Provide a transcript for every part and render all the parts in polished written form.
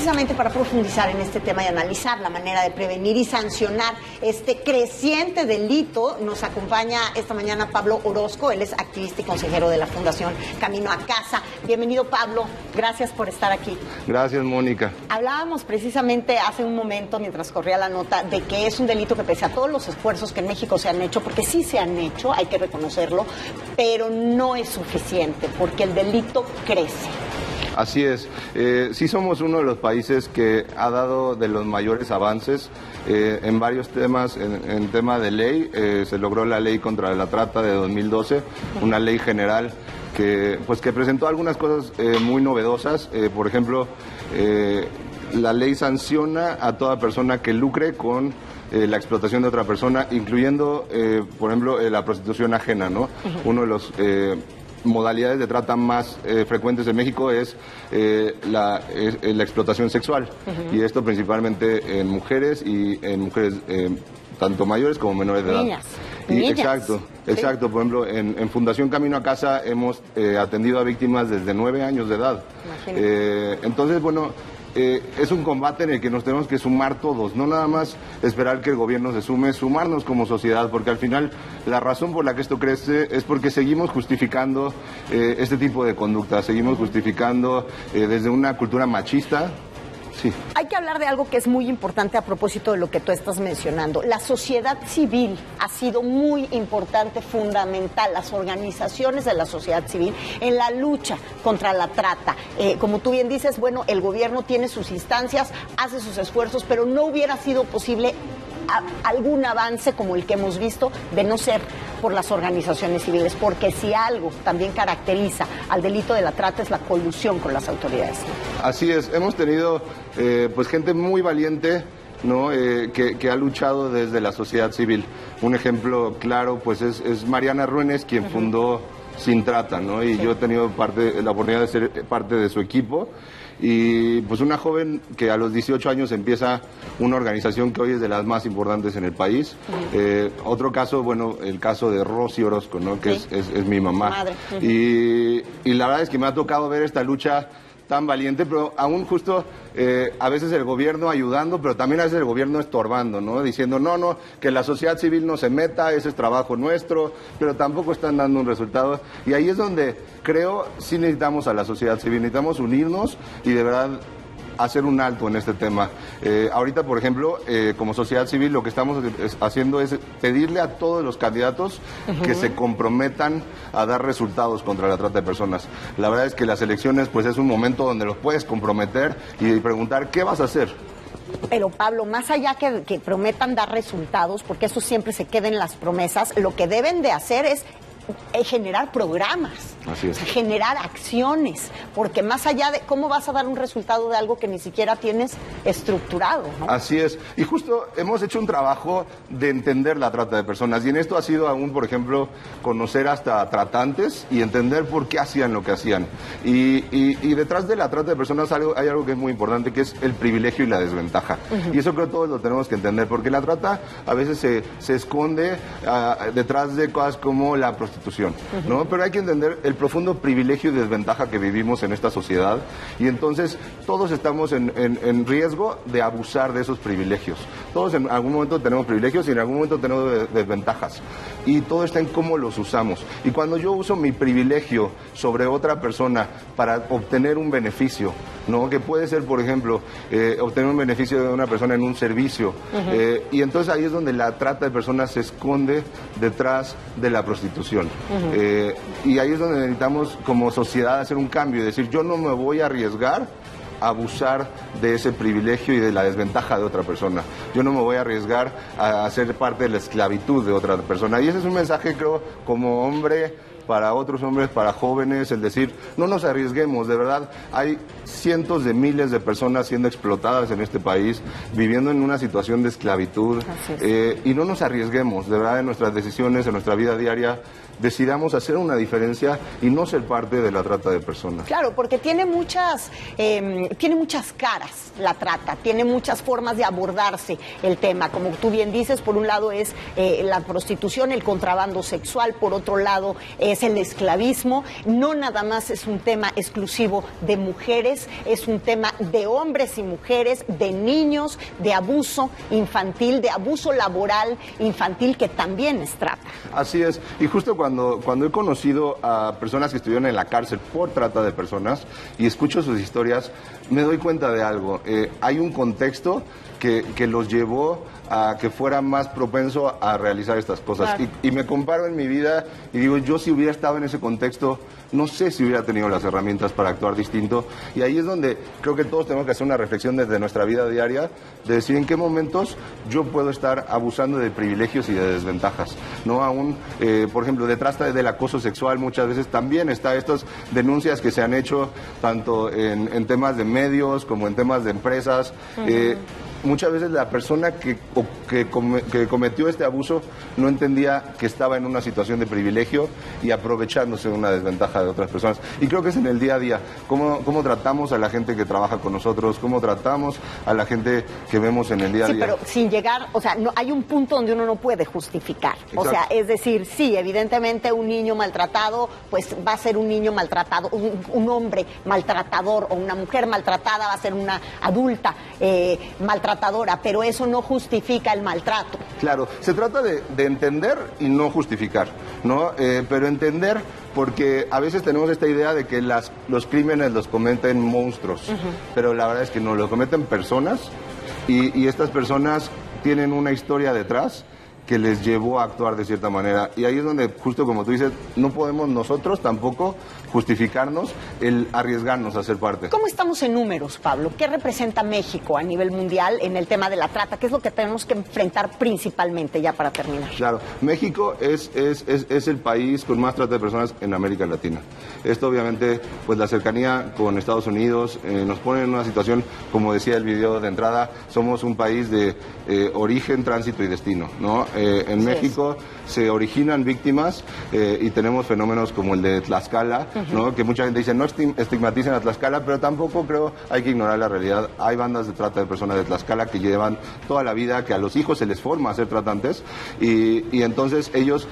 precisamente para profundizar en este tema y analizar la manera de prevenir y sancionar este creciente delito, nos acompaña esta mañana Pablo Orozco. Él es activista y consejero de la Fundación Camino a Casa. Bienvenido, Pablo. Gracias por estar aquí. Gracias, Mónica. Hablábamos precisamente hace un momento, mientras corría la nota, de que es un delito que, pese a todos los esfuerzos que en México se han hecho, porque sí se han hecho, hay que reconocerlo, pero no es suficiente, porque el delito crece. Así es. Sí somos uno de los países que ha dado de los mayores avances en varios temas. En tema de ley, se logró la ley contra la trata de 2012, una ley general que presentó algunas cosas muy novedosas. Por ejemplo, la ley sanciona a toda persona que lucre con la explotación de otra persona, incluyendo, por ejemplo, la prostitución ajena, ¿no? Uno de los modalidades de trata más frecuentes en México es la explotación sexual, y esto principalmente en mujeres y en mujeres tanto mayores como menores de edad. Niñas. Exacto. Por ejemplo, en Fundación Camino a Casa hemos atendido a víctimas desde 9 años de edad. Entonces, bueno, es un combate en el que nos tenemos que sumar todos, no nada más esperar que el gobierno se sume, sumarnos como sociedad, porque al final la razón por la que esto crece es porque seguimos justificando este tipo de conducta, seguimos justificando desde una cultura machista. Sí. Hay que hablar de algo que es muy importante a propósito de lo que tú estás mencionando. La sociedad civil ha sido muy importante, fundamental, las organizaciones de la sociedad civil en la lucha contra la trata. Como tú bien dices, bueno, el gobierno tiene sus instancias, hace sus esfuerzos, pero no hubiera sido posible algún avance como el que hemos visto de no ser por las organizaciones civiles, porque si algo también caracteriza al delito de la trata es la colusión con las autoridades. Así es, hemos tenido gente muy valiente, ¿no? Que ha luchado desde la sociedad civil. Un ejemplo claro es Mariana Ruénes, quien fundó Sin Trata, ¿no? Y yo he tenido la oportunidad de ser parte de su equipo. Y pues una joven que a los 18 años empieza una organización que hoy es de las más importantes en el país. Otro caso, bueno, el caso de Rosy Orozco, ¿no? Que es mi mamá. Madre. Y la verdad es que me ha tocado ver esta lucha tan valiente, pero aún justo a veces el gobierno ayudando, pero también a veces el gobierno estorbando, ¿no? Diciendo, no, que la sociedad civil no se meta, ese es trabajo nuestro, pero tampoco están dando un resultado. Y ahí es donde creo sí necesitamos a la sociedad civil, necesitamos unirnos y de verdad hacer un alto en este tema. Ahorita, por ejemplo, como sociedad civil, lo que estamos haciendo es pedirle a todos los candidatos que se comprometan a dar resultados contra la trata de personas. La verdad es que las elecciones, pues es un momento donde los puedes comprometer y preguntar, ¿qué vas a hacer? Pero Pablo, más allá que prometan dar resultados, porque eso siempre se queda en las promesas, lo que deben de hacer es generar programas, Así es. O sea, generar acciones, porque más allá de cómo vas a dar un resultado de algo que ni siquiera tienes estructurado, ¿no? Así es, y justo hemos hecho un trabajo de entender la trata de personas, y en esto ha sido aún, por ejemplo, conocer hasta tratantes y entender por qué hacían lo que hacían. Y detrás de la trata de personas hay algo que es muy importante, que es el privilegio y la desventaja. Y eso creo que todos lo tenemos que entender, porque la trata a veces se esconde detrás de cosas como la prostitución, ¿no? Pero hay que entender el profundo privilegio y desventaja que vivimos en esta sociedad, y entonces todos estamos en riesgo de abusar de esos privilegios. Todos en algún momento tenemos privilegios y en algún momento tenemos desventajas, y todo está en cómo los usamos. Y cuando yo uso mi privilegio sobre otra persona para obtener un beneficio, ¿no? Que puede ser, por ejemplo, obtener un beneficio de una persona en un servicio, y entonces ahí es donde la trata de personas se esconde detrás de la prostitución. Y ahí es donde necesitamos como sociedad hacer un cambio y decir, yo no me voy a arriesgar a abusar de ese privilegio y de la desventaja de otra persona. Yo no me voy a arriesgar a ser parte de la esclavitud de otra persona. Y ese es un mensaje, creo, como hombre, para otros hombres, para jóvenes, el decir, no nos arriesguemos, de verdad, hay cientos de miles de personas siendo explotadas en este país, viviendo en una situación de esclavitud, y no nos arriesguemos, de verdad, en nuestras decisiones, en nuestra vida diaria, decidamos hacer una diferencia y no ser parte de la trata de personas. Claro, porque tiene muchas caras la trata, tiene muchas formas de abordarse el tema. Como tú bien dices, por un lado es la prostitución, el contrabando sexual, por otro lado es que es el esclavismo. No nada más es un tema exclusivo de mujeres, es un tema de hombres y mujeres, de niños, de abuso infantil, de abuso laboral infantil, que también es trata. Así es, y justo cuando he conocido a personas que estuvieron en la cárcel por trata de personas y escucho sus historias, me doy cuenta de algo. Hay un contexto que los llevó a que fuera más propenso a realizar estas cosas. Claro. Y me comparo en mi vida y digo, yo si hubiera estado en ese contexto, no sé si hubiera tenido las herramientas para actuar distinto. Y ahí es donde creo que todos tenemos que hacer una reflexión desde nuestra vida diaria, de decir en qué momentos yo puedo estar abusando de privilegios y de desventajas. No aún, por ejemplo, detrás del acoso sexual muchas veces también está estas denuncias que se han hecho tanto en temas de medios como en temas de empresas. Muchas veces la persona que cometió este abuso no entendía que estaba en una situación de privilegio y aprovechándose de una desventaja de otras personas. Y creo que es en el día a día, cómo tratamos a la gente que trabaja con nosotros, cómo tratamos a la gente que vemos en el día a día. Sí, pero sin llegar, o sea, no, hay un punto donde uno no puede justificar. Exacto. O sea, es decir, sí, evidentemente un niño maltratado, pues va a ser un niño maltratado, un hombre maltratador o una mujer maltratada va a ser una adulta maltratadora, pero eso no justifica el maltrato. Claro, se trata de entender y no justificar, ¿no? Pero entender, porque a veces tenemos esta idea de que los crímenes los cometen monstruos, pero la verdad es que no, lo cometen personas y estas personas tienen una historia detrás que les llevó a actuar de cierta manera. Y ahí es donde, justo como tú dices, no podemos nosotros tampoco justificarnos el arriesgarnos a ser parte. ¿Cómo estamos en números, Pablo? ¿Qué representa México a nivel mundial en el tema de la trata? ¿Qué es lo que tenemos que enfrentar principalmente, ya para terminar? Claro, México es el país con más trata de personas en América Latina. Esto obviamente, pues la cercanía con Estados Unidos nos pone en una situación, como decía el video de entrada, somos un país de origen, tránsito y destino, ¿no? En México se originan víctimas y tenemos fenómenos como el de Tlaxcala, ¿no? Que mucha gente dice no estigmaticen a Tlaxcala, pero tampoco creo hay que ignorar la realidad. Hay bandas de trata de personas de Tlaxcala que llevan toda la vida, que a los hijos se les forma a ser tratantes y entonces ellos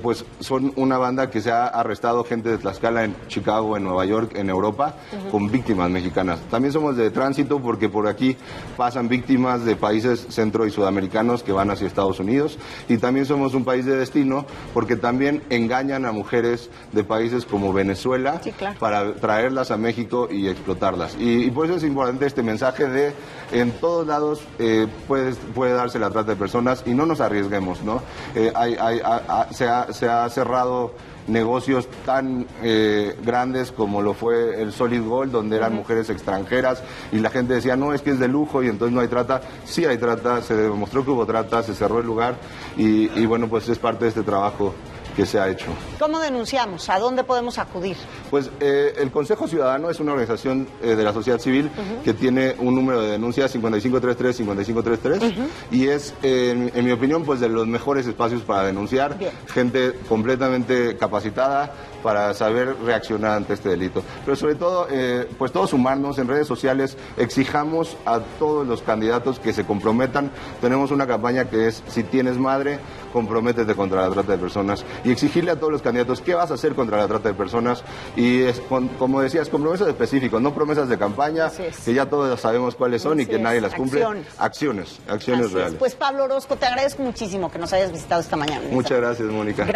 pues son una banda que se ha arrestado gente de Tlaxcala en Chicago, en Nueva York, en Europa, con víctimas mexicanas. También somos de tránsito porque por aquí pasan víctimas de países centro y sudamericanos que van hacia Estados Unidos, y también somos un país de destino porque también engañan a mujeres de países como Venezuela, sí, claro, para traerlas a México y explotarlas. Y por eso es importante este mensaje de en todos lados puede darse la trata de personas y no nos arriesguemos, ¿no? Se ha cerrado negocios tan grandes como lo fue el Solid Gold, donde eran mujeres extranjeras y la gente decía, no, es que es de lujo y entonces no hay trata. Sí hay trata, se demostró que hubo trata, se cerró el lugar y bueno, pues es parte de este trabajo que se ha hecho. ¿Cómo denunciamos? ¿A dónde podemos acudir? Pues el Consejo Ciudadano es una organización de la sociedad civil que tiene un número de denuncias 5533-5533 y es, en mi opinión, pues de los mejores espacios para denunciar. Bien. Gente completamente capacitada para saber reaccionar ante este delito. Pero sobre todo, pues todos sumarnos en redes sociales, exijamos a todos los candidatos que se comprometan. Tenemos una campaña que es, si tienes madre, comprométete contra la trata de personas, y exigirle a todos los candidatos qué vas a hacer contra la trata de personas, y es, como decías, compromisos específicos, no promesas de campaña, que ya todos sabemos cuáles son y que nadie las cumple. Acciones reales. Pues Pablo Orozco, te agradezco muchísimo que nos hayas visitado esta mañana. Muchas gracias, Mónica.